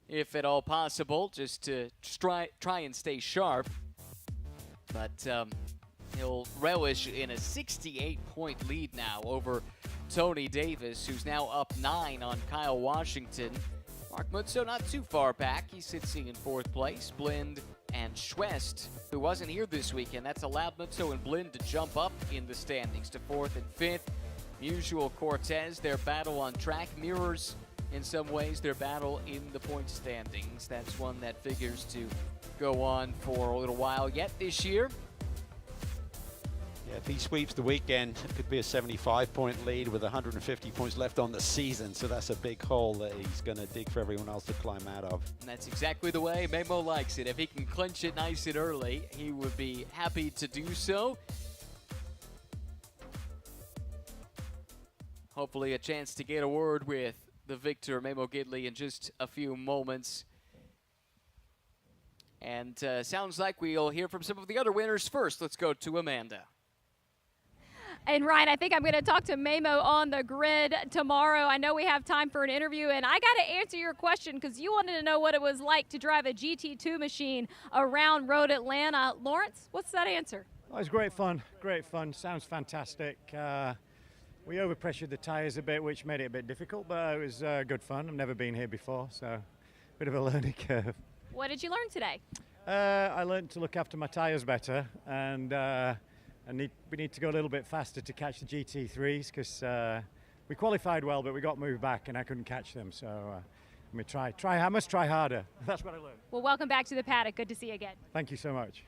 if at all possible, just to try and stay sharp. But he'll relish in a 68-point lead now over Tony Davis, who's now up 9 on Kyle Washington. Mark Mutzo not too far back. He sits in 4th place. Blind and Schwest, who wasn't here this weekend, that's allowed Mutzo and Blind to jump up in the standings to 4th and 5th. Musial Cortez, their battle on track mirrors in some ways their battle in the point standings. That's one that figures to go on for a little while yet this year. Yeah, if he sweeps the weekend, it could be a 75-point lead with 150 points left on the season. So that's a big hole that he's going to dig for everyone else to climb out of. And that's exactly the way Memo likes it. If he can clinch it nice and early, he would be happy to do so. Hopefully a chance to get a word with the victor, Memo Gidley, in just a few moments. And sounds like we'll hear from some of the other winners first. Let's go to Amanda. And Ryan, I think I'm going to talk to Memo on the grid tomorrow. I know we have time for an interview, and I got to answer your question because you wanted to know what it was like to drive a GT2 machine around Road Atlanta. Lawrence, what's that answer? Oh, it was great fun, sounds fantastic. We overpressured the tires a bit, which made it a bit difficult, but it was good fun. I've never been here before, so a bit of a learning curve. What did you learn today? I learned to look after my tires better, and we need to go a little bit faster to catch the GT3s because we qualified well, but we got moved back and I couldn't catch them. So I must try harder. That's what I learned. Well, welcome back to the paddock. Good to see you again. Thank you so much.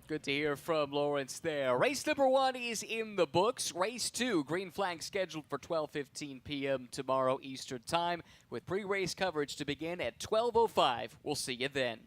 Good to hear from Lawrence there. Race number 1 is in the books. Race 2, green flag scheduled for 12:15 p.m. tomorrow Eastern Time, with pre-race coverage to begin at 12:05. We'll see you then.